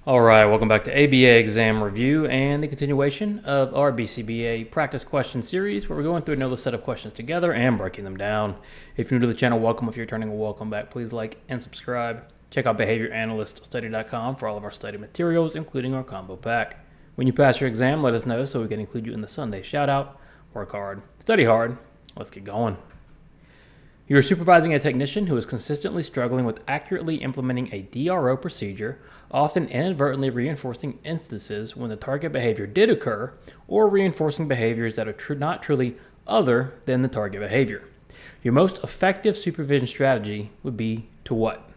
All right, welcome back to ABA exam review and the continuation of our BCBA practice question series where we're going through another set of questions together and breaking them down. If you're new to the channel, welcome. If you're returning, welcome back. Please like and subscribe. Check out behavioranalyststudy.com for all of our study materials, including our combo pack. When you pass your exam, let us know so we can include you in the Sunday shout out. Work hard, study hard. Let's get going. You're supervising a technician who is consistently struggling with accurately implementing a DRO procedure, often inadvertently reinforcing instances when the target behavior did occur, or reinforcing behaviors that are not truly other than the target behavior. Your most effective supervision strategy would be to what?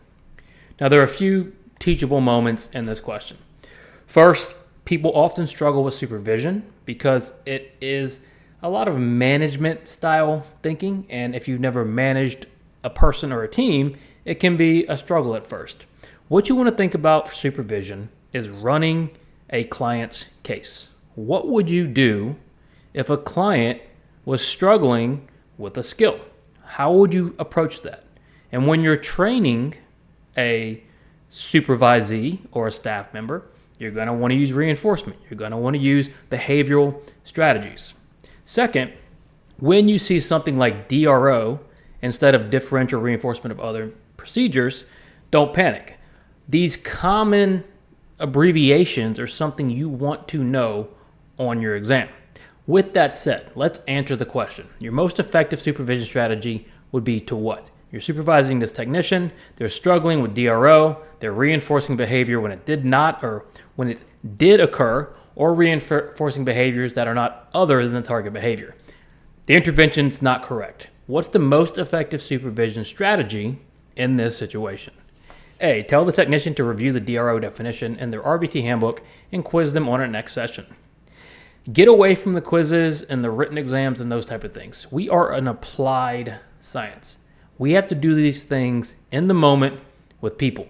Now, there are a few teachable moments in this question. First, people often struggle with supervision because it is a lot of management style thinking, and if you've never managed a person or a team, it can be a struggle at first. What you want to think about for supervision is running a client's case. What would you do if a client was struggling with a skill? How would you approach that? And when you're training a supervisee or a staff member, you're going to want to use reinforcement. You're going to want to use behavioral strategies. Second, when you see something like DRO instead of differential reinforcement of other procedures, don't panic. These common abbreviations are something you want to know on your exam. With that said, let's answer the question. Your most effective supervision strategy would be to what? You're supervising this technician, they're struggling with DRO, they're reinforcing behavior when it did not or when it did occur, or reinforcing behaviors that are not other than the target behavior. The intervention's not correct. What's the most effective supervision strategy in this situation? A, tell the technician to review the DRO definition in their RBT handbook and quiz them on it next session. Get away from the quizzes and the written exams and those type of things. We are an applied science. We have to do these things in the moment with people.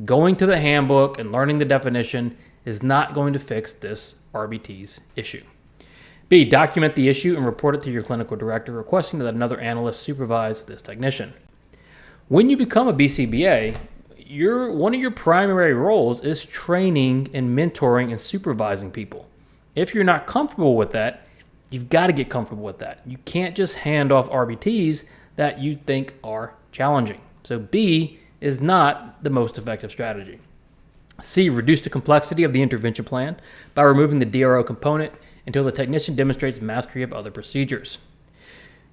Going to the handbook and learning the definition is not going to fix this RBT's issue. B, document the issue and report it to your clinical director, requesting that another analyst supervise this technician. When you become a BCBA, one of your primary roles is training and mentoring and supervising people. If you're not comfortable with that, you've got to get comfortable with that. You can't just hand off RBTs that you think are challenging. So B is not the most effective strategy. C, reduce the complexity of the intervention plan by removing the DRO component until the technician demonstrates mastery of other procedures.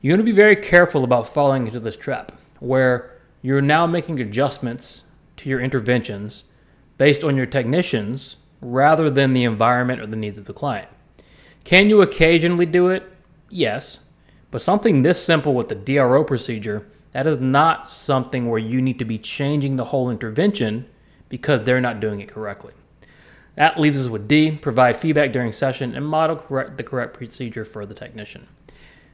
You're going to be very careful about falling into this trap where you're now making adjustments to your interventions based on your technicians rather than the environment or the needs of the client. Can you occasionally do it? Yes, but something this simple with the DRO procedure, that is not something where you need to be changing the whole intervention because they're not doing it correctly. That leaves us with D, provide feedback during session and model the correct procedure for the technician.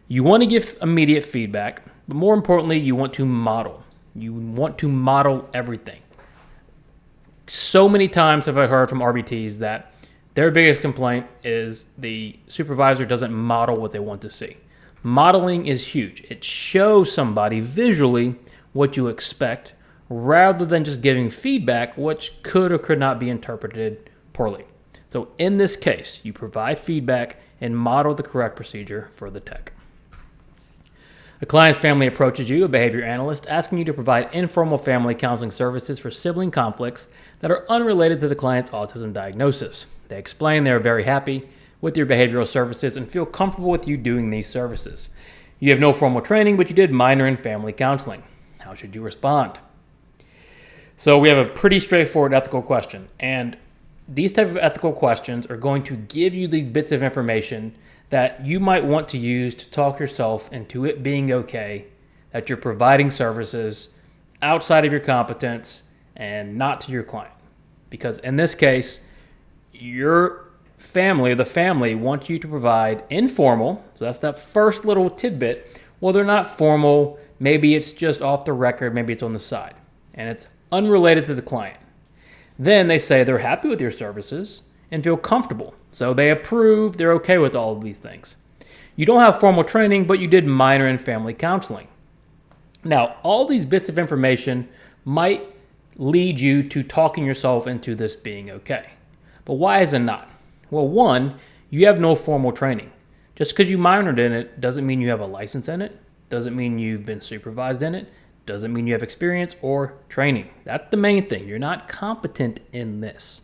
You want to give immediate feedback, but more importantly, you want to model. You want to model everything. So many times have I heard from RBTs that their biggest complaint is the supervisor doesn't model what they want to see. Modeling is huge. It shows somebody visually what you expect rather than just giving feedback, which could or could not be interpreted poorly. So in this case, you provide feedback and model the correct procedure for the tech. A client's family approaches you, a behavior analyst, asking you to provide informal family counseling services for sibling conflicts that are unrelated to the client's autism diagnosis. They explain they are very happy with your behavioral services and feel comfortable with you doing these services. You have no formal training, but you did minor in family counseling. How should you respond? So we have a pretty straightforward ethical question, and these type of ethical questions are going to give you these bits of information that you might want to use to talk yourself into it being okay that you're providing services outside of your competence and not to your client. Because in this case, your family or the family wants you to provide informal, so that's that first little tidbit. Well, they're not formal, maybe it's just off the record, maybe it's on the side, and it's unrelated to the client. Then they say they're happy with your services and feel comfortable. So they approve, they're okay with all of these things. You don't have formal training, but you did minor in family counseling. Now, all these bits of information might lead you to talking yourself into this being okay. But why is it not? Well, one, you have no formal training. Just because you minored in it doesn't mean you have a license in it, doesn't mean you've been supervised in it, doesn't mean you have experience or training. That's the main thing. You're not competent in this.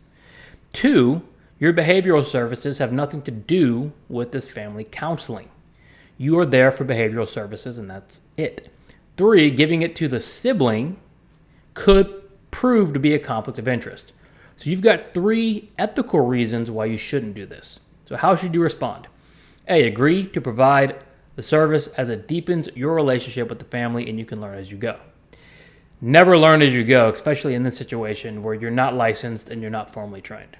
Two, your behavioral services have nothing to do with this family counseling. You are there for behavioral services and that's it. Three, giving it to the sibling could prove to be a conflict of interest. So you've got three ethical reasons why you shouldn't do this. So how should you respond? A, agree to provide the service as it deepens your relationship with the family and you can learn as you go. Never learn as you go, especially in this situation where you're not licensed and you're not formally trained.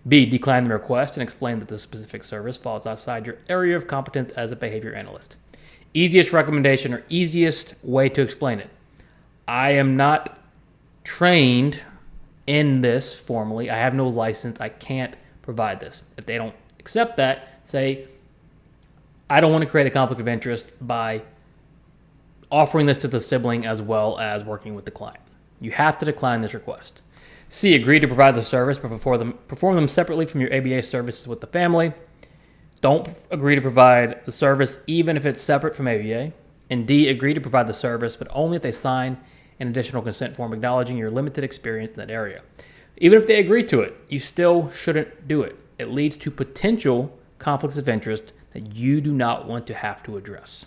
B, decline the request and explain that the specific service falls outside your area of competence as a behavior analyst. Easiest recommendation or easiest way to explain it. I am not trained in this formally. I have no license. I can't provide this. If they don't accept that, say, I don't want to create a conflict of interest by offering this to the sibling as well as working with the client. You have to decline this request. C, agree to provide the service, but perform them separately from your ABA services with the family. Don't agree to provide the service even if it's separate from ABA. And D, agree to provide the service, but only if they sign an additional consent form acknowledging your limited experience in that area. Even if they agree to it, you still shouldn't do it. It leads to potential conflicts of interest that you do not want to have to address.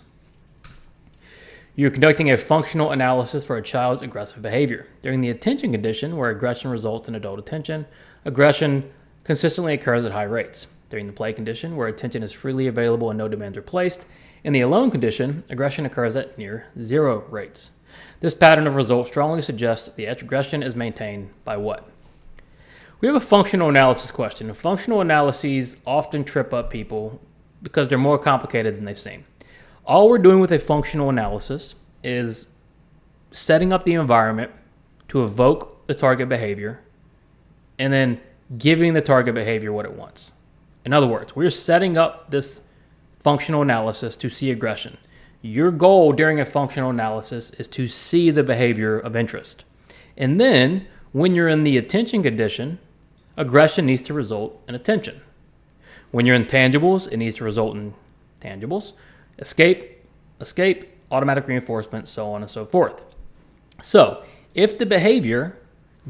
You're conducting a functional analysis for a child's aggressive behavior. During the attention condition, where aggression results in adult attention, aggression consistently occurs at high rates. During the play condition, where attention is freely available and no demands are placed, in the alone condition, aggression occurs at near zero rates. This pattern of results strongly suggests the aggression is maintained by what? We have a functional analysis question. And functional analyses often trip up people because they're more complicated than they seem. All we're doing with a functional analysis is setting up the environment to evoke the target behavior and then giving the target behavior what it wants. In other words, we're setting up this functional analysis to see aggression. Your goal during a functional analysis is to see the behavior of interest. And then when you're in the attention condition, aggression needs to result in attention. When you're in tangibles, it needs to result in tangibles. Escape, automatic reinforcement, so on and so forth. So if the behavior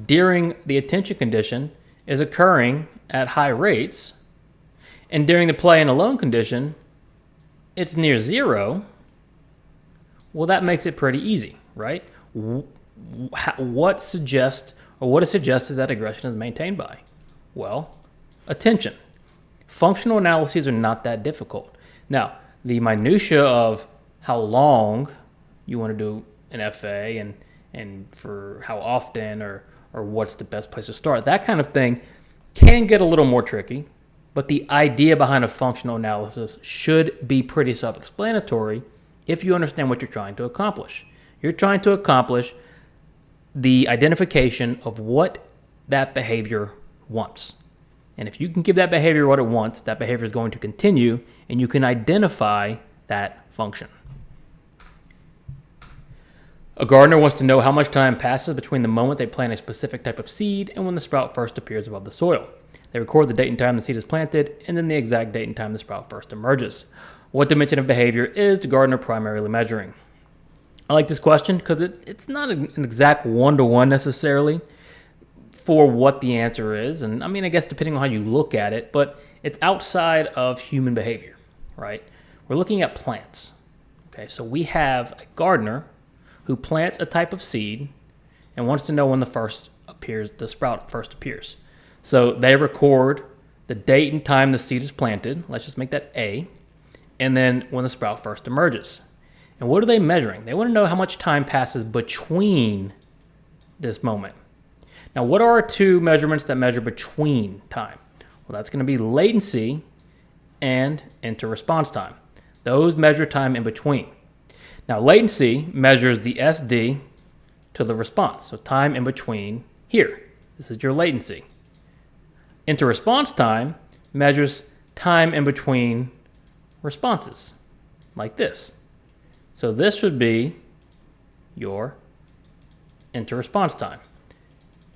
during the attention condition is occurring at high rates, and during the play and alone condition, it's near zero, well, that makes it pretty easy, right? What is suggested that aggression is maintained by? Well, attention. Functional analyses are not that difficult. Now, the minutia of how long you want to do an FA and for how often or what's the best place to start, that kind of thing can get a little more tricky, but the idea behind a functional analysis should be pretty self-explanatory if you understand what you're trying to accomplish. You're trying to accomplish the identification of what that behavior wants. And if you can give that behavior what it wants, that behavior is going to continue, and you can identify that function. A gardener wants to know how much time passes between the moment they plant a specific type of seed and when the sprout first appears above the soil. They record the date and time the seed is planted, and then the exact date and time the sprout first emerges. What dimension of behavior is the gardener primarily measuring? I like this question because it's not an exact one-to-one necessarily for what the answer is. And I mean, I guess depending on how you look at it, but it's outside of human behavior, right? We're looking at plants. Okay, so we have a gardener who plants a type of seed and wants to know when the sprout first appears. So they record the date and time the seed is planted. Let's just make that A. And then when the sprout first emerges. And what are they measuring? They want to know how much time passes between this moment. Now, what are our two measurements that measure between time? Well, that's going to be latency and inter-response time. Those measure time in between. Now, latency measures the SD to the response, so time in between here. This is your latency. Inter-response time measures time in between responses, like this. So this would be your inter-response time.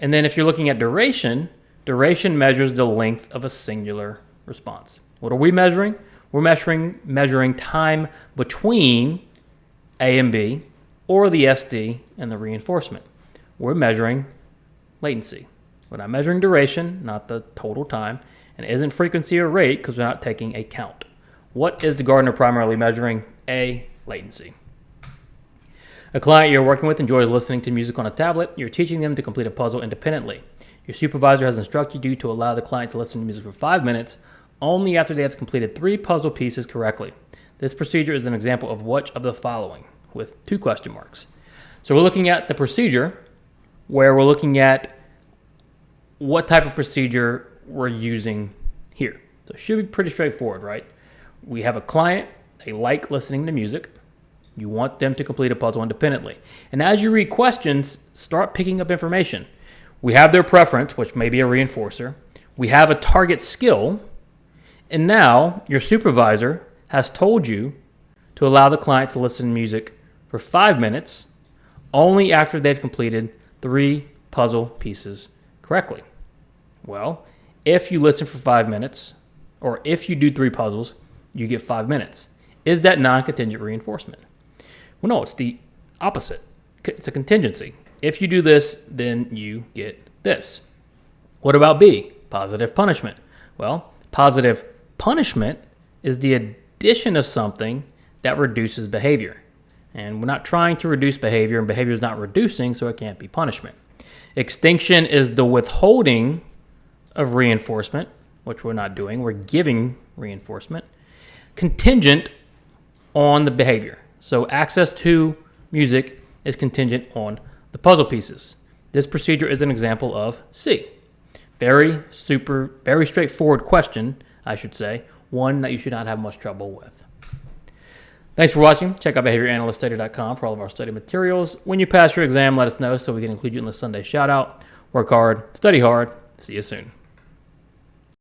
And then if you're looking at duration, duration measures the length of a singular response. What are we measuring? We're measuring time between A and B, or the SD and the reinforcement. We're measuring latency. We're not measuring duration, not the total time, and it isn't frequency or rate because we're not taking a count. What is the gardener primarily measuring? A, latency. A client you're working with enjoys listening to music on a tablet. You're teaching them to complete a puzzle independently. Your supervisor has instructed you to allow the client to listen to music for 5 minutes only after they have completed 3 puzzle pieces correctly. This procedure is an example of which of the following, with 2 question marks. So we're looking at the procedure where we're looking at what type of procedure we're using here. So it should be pretty straightforward, right? We have a client, they like listening to music. You want them to complete a puzzle independently. And as you read questions, start picking up information. We have their preference, which may be a reinforcer. We have a target skill. And now your supervisor has told you to allow the client to listen to music for 5 minutes only after they've completed 3 puzzle pieces correctly. Well, if you listen for 5 minutes, or if you do 3 puzzles, you get 5 minutes. Is that non-contingent reinforcement? Well, no, it's the opposite. It's a contingency. If you do this, then you get this. What about B? Positive punishment. Well, positive punishment is the addition of something that reduces behavior. And we're not trying to reduce behavior, and behavior is not reducing, so it can't be punishment. Extinction is the withholding of reinforcement, which we're not doing. We're giving reinforcement. Contingent on the behavior. So access to music is contingent on the puzzle pieces. This procedure is an example of C. Very straightforward question, I should say. One that you should not have much trouble with. Thanks for watching. Check out behavioranalyststudy.com for all of our study materials. When you pass your exam, let us know so we can include you in the Sunday shout out. Work hard, study hard. See you soon.